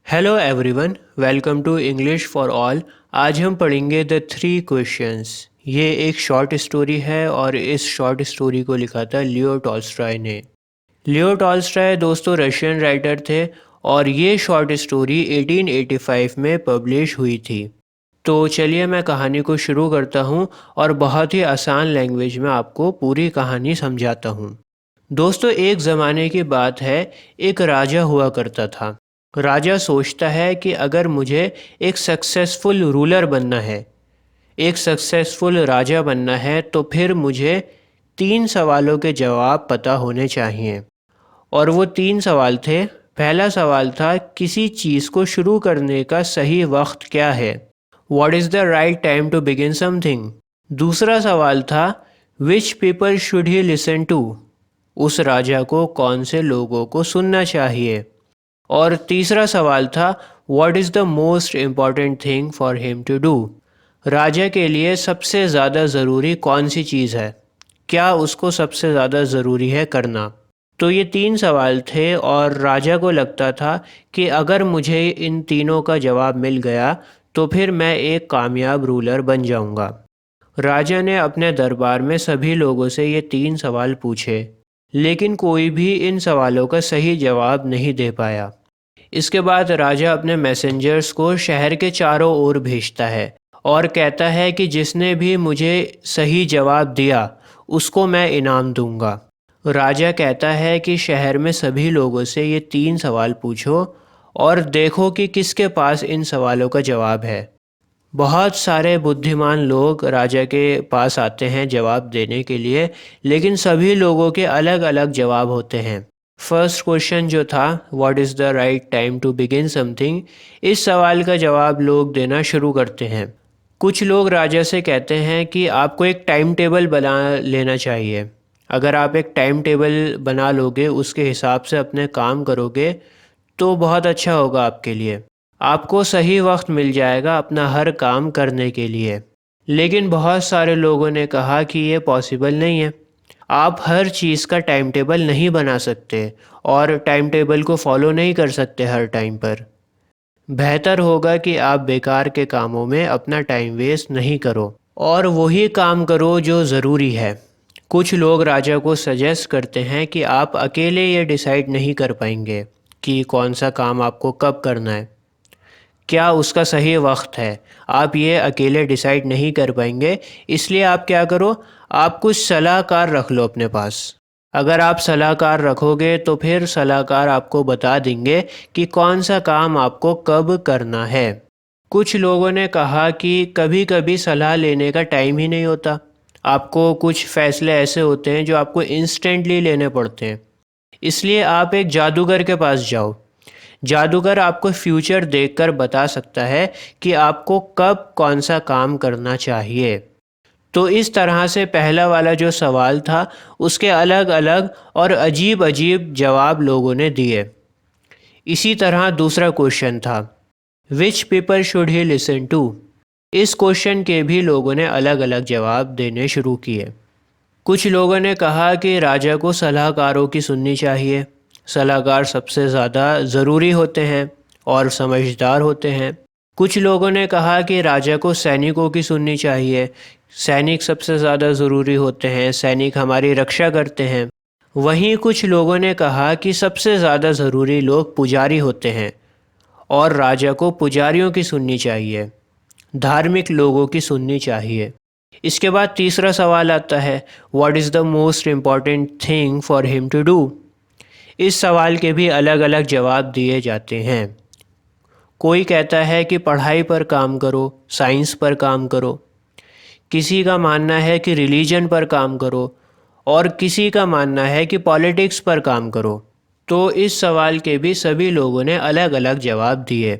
Hello everyone, welcome to English for all. आज हम पढ़ेंगे द थ्री क्वेश्चंस। ये एक शॉर्ट स्टोरी है और इस शॉर्ट स्टोरी को लिखा था लियो टॉल्स्टॉय ने। लियो टॉल्स्टॉय दोस्तों रशियन राइटर थे और ये शॉर्ट स्टोरी 1885 में पब्लिश हुई थी। तो चलिए मैं कहानी को शुरू करता हूँ और बहुत ही आसान लैंग्वेज में आपको पूरी कहानी समझाता हूँ। दोस्तों एक ज़माने की बात है, एक राजा हुआ करता था। राजा सोचता है कि अगर मुझे एक सक्सेसफुल रूलर बनना है, एक सक्सेसफुल राजा बनना है, तो फिर मुझे 3 सवालों के जवाब पता होने चाहिए। और वो 3 सवाल थे। पहला सवाल था, किसी चीज़ को शुरू करने का सही वक्त क्या है? What is the right time to begin something? दूसरा सवाल था, Which people should he listen to? उस राजा को कौन से लोगों को सुनना चाहिए? और तीसरा सवाल था, What is the most important thing for him to do? राजा के लिए सबसे ज़्यादा ज़रूरी कौन सी चीज़ है? क्या उसको सबसे ज़्यादा ज़रूरी है करना? तो ये 3 सवाल थे और राजा को लगता था कि अगर मुझे इन तीनों का जवाब मिल गया तो फिर मैं एक कामयाब रूलर बन जाऊंगा। राजा ने अपने दरबार में सभी लोगों से ये 3 सवाल पूछे, लेकिन कोई भी इन सवालों का सही जवाब नहीं दे पाया। इसके बाद राजा अपने मैसेंजर्स को शहर के चारों ओर भेजता है और कहता है कि जिसने भी मुझे सही जवाब दिया उसको मैं इनाम दूंगा। राजा कहता है कि शहर में सभी लोगों से ये 3 सवाल पूछो और देखो कि किसके पास इन सवालों का जवाब है। बहुत सारे बुद्धिमान लोग राजा के पास आते हैं जवाब देने के लिए, लेकिन सभी लोगों के अलग अलग जवाब होते हैं। फर्स्ट क्वेश्चन जो था, what is the right time to begin something, इस सवाल का जवाब लोग देना शुरू करते हैं। कुछ लोग राजा से कहते हैं कि आपको एक टाइम टेबल बना लेना चाहिए। अगर आप एक टाइम टेबल बना लोगे, उसके हिसाब से अपने काम करोगे, तो बहुत अच्छा होगा आपके लिए। आपको सही वक्त मिल जाएगा अपना हर काम करने के लिए। लेकिन बहुत सारे लोगों ने कहा कि ये पॉसिबल नहीं है। आप हर चीज़ का टाइम टेबल नहीं बना सकते और टाइम टेबल को फॉलो नहीं कर सकते हर टाइम पर। बेहतर होगा कि आप बेकार के कामों में अपना टाइम वेस्ट नहीं करो और वही काम करो जो ज़रूरी है। कुछ लोग राजा को सजेस्ट करते हैं कि आप अकेले ये डिसाइड नहीं कर पाएंगे कि कौन सा काम आपको कब करना है, क्या उसका सही वक्त है। आप ये अकेले डिसाइड नहीं कर पाएंगे, इसलिए आप क्या करो, आप कुछ सलाहकार रख लो अपने पास। अगर आप सलाहकार रखोगे तो फिर सलाहकार आपको बता देंगे कि कौन सा काम आपको कब करना है। कुछ लोगों ने कहा कि कभी कभी सलाह लेने का टाइम ही नहीं होता। आपको कुछ फैसले ऐसे होते हैं जो आपको इंस्टेंटली लेने पड़ते हैं, इसलिए आप एक जादूगर के पास जाओ। जादूगर आपको फ्यूचर देखकर बता सकता है कि आपको कब कौन सा काम करना चाहिए। तो इस तरह से पहला वाला जो सवाल था उसके अलग अलग और अजीब अजीब जवाब लोगों ने दिए। इसी तरह दूसरा क्वेश्चन था, which people should he listen to. इस क्वेश्चन के भी लोगों ने अलग अलग जवाब देने शुरू किए। कुछ लोगों ने कहा कि राजा को सलाहकारों की सुननी चाहिए। सलाहकार सबसे ज़्यादा ज़रूरी होते हैं और समझदार होते हैं। कुछ लोगों ने कहा कि राजा को सैनिकों की सुननी चाहिए। सैनिक सबसे ज़्यादा ज़रूरी होते हैं, सैनिक हमारी रक्षा करते हैं। वहीं कुछ लोगों ने कहा कि सबसे ज़्यादा ज़रूरी लोग पुजारी होते हैं और राजा को पुजारियों की सुननी चाहिए, धार्मिक लोगों की सुननी चाहिए। इसके बाद तीसरा सवाल आता है, what is the most important thing for him to do. इस सवाल के भी अलग अलग जवाब दिए जाते हैं। कोई कहता है कि पढ़ाई पर काम करो, साइंस पर काम करो। किसी का मानना है कि रिलीजन पर काम करो और किसी का मानना है कि पॉलिटिक्स पर काम करो। तो इस सवाल के भी सभी लोगों ने अलग अलग जवाब दिए।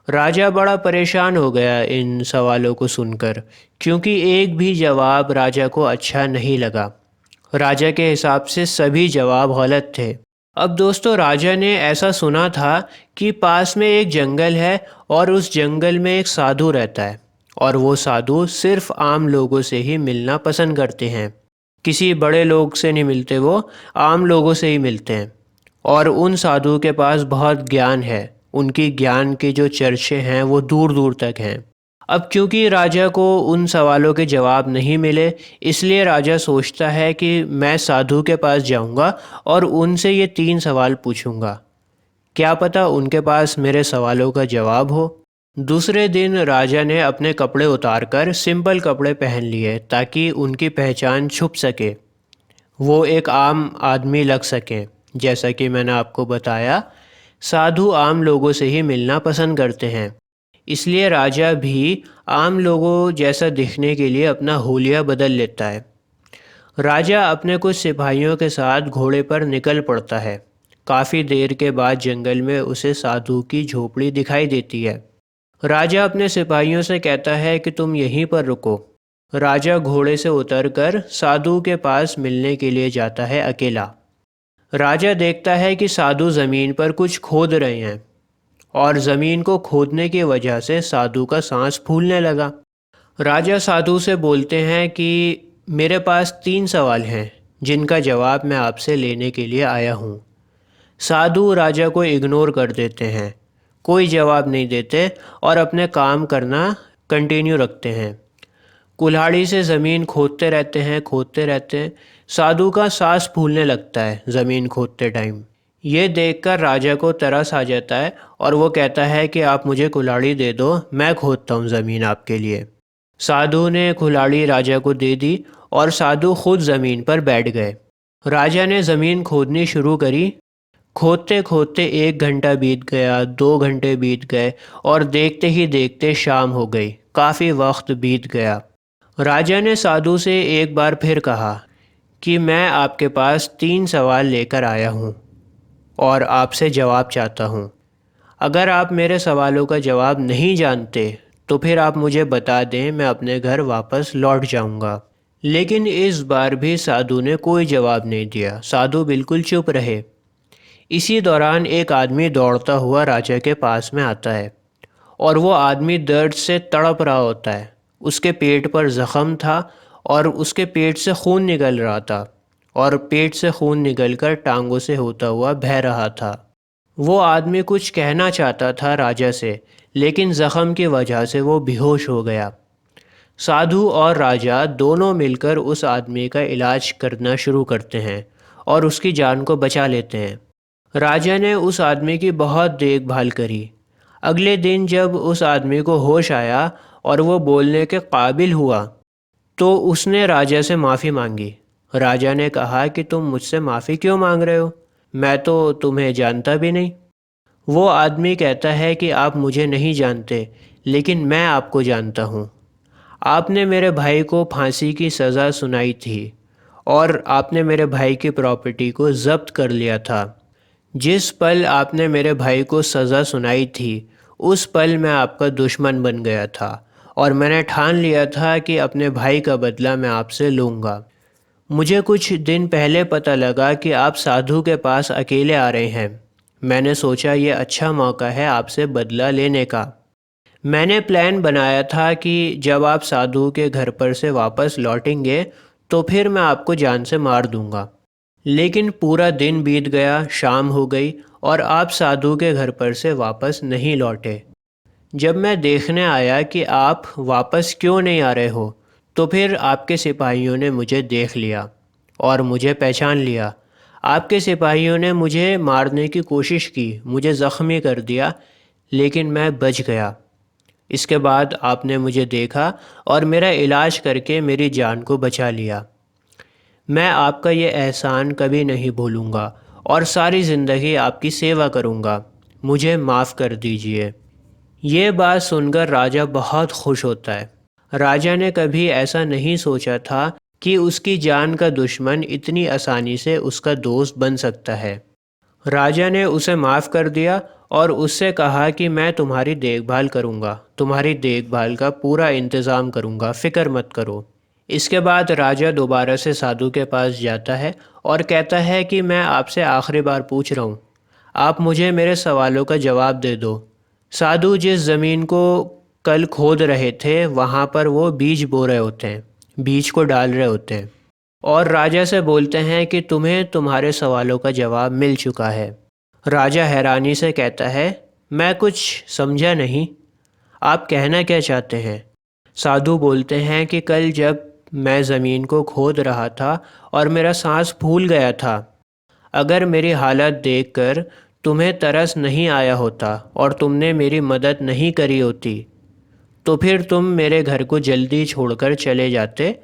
राजा बड़ा परेशान हो गया इन सवालों को सुनकर, क्योंकि एक भी जवाब राजा को अच्छा नहीं लगा। राजा के हिसाब से सभी जवाब गलत थे। अब दोस्तों राजा ने ऐसा सुना था कि पास में एक जंगल है और उस जंगल में एक साधु रहता है और वो साधु सिर्फ आम लोगों से ही मिलना पसंद करते हैं। किसी बड़े लोग से नहीं मिलते, वो आम लोगों से ही मिलते हैं और उन साधु के पास बहुत ज्ञान है। उनकी ज्ञान के जो चर्चे हैं वो दूर दूर तक हैं। अब क्योंकि राजा को उन सवालों के जवाब नहीं मिले, इसलिए राजा सोचता है कि मैं साधु के पास जाऊंगा और उनसे ये 3 सवाल पूछूंगा। क्या पता उनके पास मेरे सवालों का जवाब हो। दूसरे दिन राजा ने अपने कपड़े उतारकर सिंपल कपड़े पहन लिए ताकि उनकी पहचान छुप सके, वो एक आम आदमी लग सकें। जैसा कि मैंने आपको बताया, साधु आम लोगों से ही मिलना पसंद करते हैं, इसलिए राजा भी आम लोगों जैसा दिखने के लिए अपना हुलिया बदल लेता है। राजा अपने कुछ सिपाहियों के साथ घोड़े पर निकल पड़ता है। काफ़ी देर के बाद जंगल में उसे साधु की झोपड़ी दिखाई देती है। राजा अपने सिपाहियों से कहता है कि तुम यहीं पर रुको। राजा घोड़े से उतरकर साधु के पास मिलने के लिए जाता है अकेला। राजा देखता है कि साधु ज़मीन पर कुछ खोद रहे हैं और ज़मीन को खोदने की वजह से साधु का सांस फूलने लगा। राजा साधु से बोलते हैं कि मेरे पास 3 सवाल हैं जिनका जवाब मैं आपसे लेने के लिए आया हूँ। साधु राजा को इग्नोर कर देते हैं, कोई जवाब नहीं देते और अपने काम करना कंटिन्यू रखते हैं। कुल्हाड़ी से ज़मीन खोदते रहते हैं। साधु का सांस फूलने लगता है ज़मीन खोदते टाइम। ये देखकर राजा को तरस आ जाता है और वो कहता है कि आप मुझे कुल्हाड़ी दे दो, मैं खोदता हूँ ज़मीन आपके लिए। साधु ने कुल्हाड़ी राजा को दे दी और साधु खुद ज़मीन पर बैठ गए। राजा ने ज़मीन खोदनी शुरू करी। खोदते खोदते 1 घंटा बीत गया, 2 घंटे बीत गए और देखते ही देखते शाम हो गई। काफ़ी वक्त बीत गया। राजा ने साधु से एक बार फिर कहा कि मैं आपके पास 3 सवाल लेकर आया हूँ और आपसे जवाब चाहता हूँ। अगर आप मेरे सवालों का जवाब नहीं जानते तो फिर आप मुझे बता दें, मैं अपने घर वापस लौट जाऊँगा। लेकिन इस बार भी साधु ने कोई जवाब नहीं दिया। साधु बिल्कुल चुप रहे। इसी दौरान एक आदमी दौड़ता हुआ राजा के पास में आता है और वो आदमी दर्द से तड़प रहा होता है। उसके पेट पर ज़ख़म था और उसके पेट से खून निकल रहा था और पेट से खून निकलकर टांगों से होता हुआ बह रहा था। वो आदमी कुछ कहना चाहता था राजा से, लेकिन ज़ख़म की वजह से वो बेहोश हो गया। साधु और राजा दोनों मिलकर उस आदमी का इलाज करना शुरू करते हैं और उसकी जान को बचा लेते हैं। राजा ने उस आदमी की बहुत देखभाल करी। अगले दिन जब उस आदमी को होश आया और वो बोलने के काबिल हुआ तो उसने राजा से माफ़ी मांगी। राजा ने कहा कि तुम मुझसे माफ़ी क्यों मांग रहे हो, मैं तो तुम्हें जानता भी नहीं। वो आदमी कहता है कि आप मुझे नहीं जानते, लेकिन मैं आपको जानता हूँ। आपने मेरे भाई को फांसी की सज़ा सुनाई थी और आपने मेरे भाई की प्रॉपर्टी को ज़ब्त कर लिया था। जिस पल आपने मेरे भाई को सज़ा सुनाई थी, उस पल मैं आपका दुश्मन बन गया था और मैंने ठान लिया था कि अपने भाई का बदला मैं आपसे लूँगा। मुझे कुछ दिन पहले पता लगा कि आप साधु के पास अकेले आ रहे हैं। मैंने सोचा ये अच्छा मौका है आपसे बदला लेने का। मैंने प्लान बनाया था कि जब आप साधु के घर पर से वापस लौटेंगे तो फिर मैं आपको जान से मार दूंगा। लेकिन पूरा दिन बीत गया, शाम हो गई और आप साधु के घर पर से वापस नहीं लौटे। जब मैं देखने आया कि आप वापस क्यों नहीं आ रहे हो, तो फिर आपके सिपाहियों ने मुझे देख लिया और मुझे पहचान लिया। आपके सिपाहियों ने मुझे मारने की कोशिश की, मुझे ज़ख्मी कर दिया, लेकिन मैं बच गया। इसके बाद आपने मुझे देखा और मेरा इलाज करके मेरी जान को बचा लिया। मैं आपका ये एहसान कभी नहीं भूलूंगा और सारी ज़िंदगी आपकी सेवा करूंगा। मुझे माफ़ कर दीजिए। ये बात सुनकर राजा बहुत खुश होता है। राजा ने कभी ऐसा नहीं सोचा था कि उसकी जान का दुश्मन इतनी आसानी से उसका दोस्त बन सकता है। राजा ने उसे माफ़ कर दिया और उससे कहा कि मैं तुम्हारी देखभाल करूँगा, तुम्हारी देखभाल का पूरा इंतज़ाम करूँगा, फ़िक्र मत करो। इसके बाद राजा दोबारा से साधु के पास जाता है और कहता है कि मैं आपसे आखिरी बार पूछ रहा हूँ, आप मुझे मेरे सवालों का जवाब दे दो। साधु जिस ज़मीन को कल खोद रहे थे वहाँ पर वो बीज बो रहे होते हैं, बीज को डाल रहे होते हैं और राजा से बोलते हैं कि तुम्हें तुम्हारे सवालों का जवाब मिल चुका है। राजा हैरानी से कहता है मैं कुछ समझा नहीं, आप कहना क्या चाहते हैं? साधु बोलते हैं कि कल जब मैं ज़मीन को खोद रहा था और मेरा सांस फूल गया था, अगर मेरी हालत देखकर तुम्हें तरस नहीं आया होता और तुमने मेरी मदद नहीं करी होती, तो फिर तुम मेरे घर को जल्दी छोड़कर चले जाते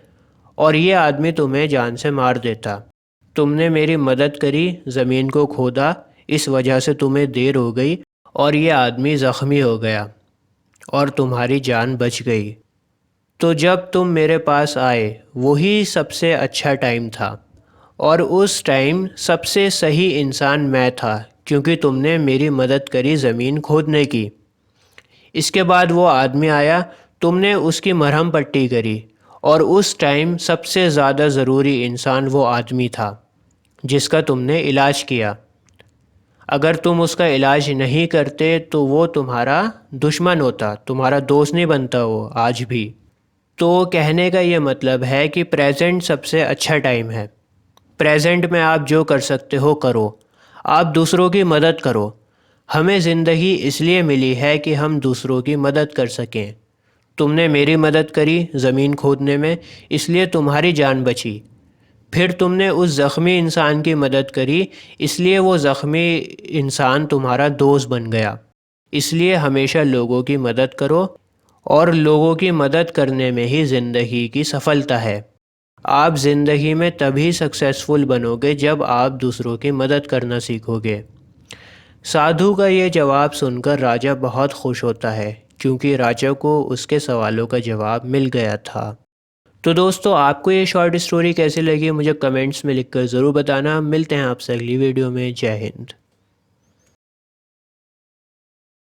और ये आदमी तुम्हें जान से मार देता। तुमने मेरी मदद करी, ज़मीन को खोदा, इस वजह से तुम्हें देर हो गई और ये आदमी ज़ख्मी हो गया और तुम्हारी जान बच गई। तो जब तुम मेरे पास आए वही सबसे अच्छा टाइम था और उस टाइम सबसे सही इंसान मैं था, क्योंकि तुमने मेरी मदद करी ज़मीन खोदने की। इसके बाद वो आदमी आया, तुमने उसकी मरहम पट्टी करी और उस टाइम सबसे ज़्यादा ज़रूरी इंसान वो आदमी था जिसका तुमने इलाज किया। अगर तुम उसका इलाज नहीं करते तो वो तुम्हारा दुश्मन होता, तुम्हारा दोस्त नहीं बनता वो आज भी। तो कहने का ये मतलब है कि प्रेजेंट सबसे अच्छा टाइम है। प्रेजेंट में आप जो कर सकते हो करो, आप दूसरों की मदद करो। हमें ज़िंदगी इसलिए मिली है कि हम दूसरों की मदद कर सकें। तुमने मेरी मदद करी ज़मीन खोदने में, इसलिए तुम्हारी जान बची। फिर तुमने उस ज़ख्मी इंसान की मदद करी, इसलिए वो ज़ख्मी इंसान तुम्हारा दोस्त बन गया। इसलिए हमेशा लोगों की मदद करो और लोगों की मदद करने में ही ज़िंदगी की सफलता है। आप ज़िंदगी में तभी सक्सेसफुल बनोगे जब आप दूसरों की मदद करना सीखोगे। साधु का ये जवाब सुनकर राजा बहुत खुश होता है, क्योंकि राजा को उसके सवालों का जवाब मिल गया था। तो दोस्तों, आपको ये शॉर्ट स्टोरी कैसी लगी मुझे कमेंट्स में लिखकर ज़रूर बताना। मिलते हैं आपसे अगली वीडियो में। जय हिंद।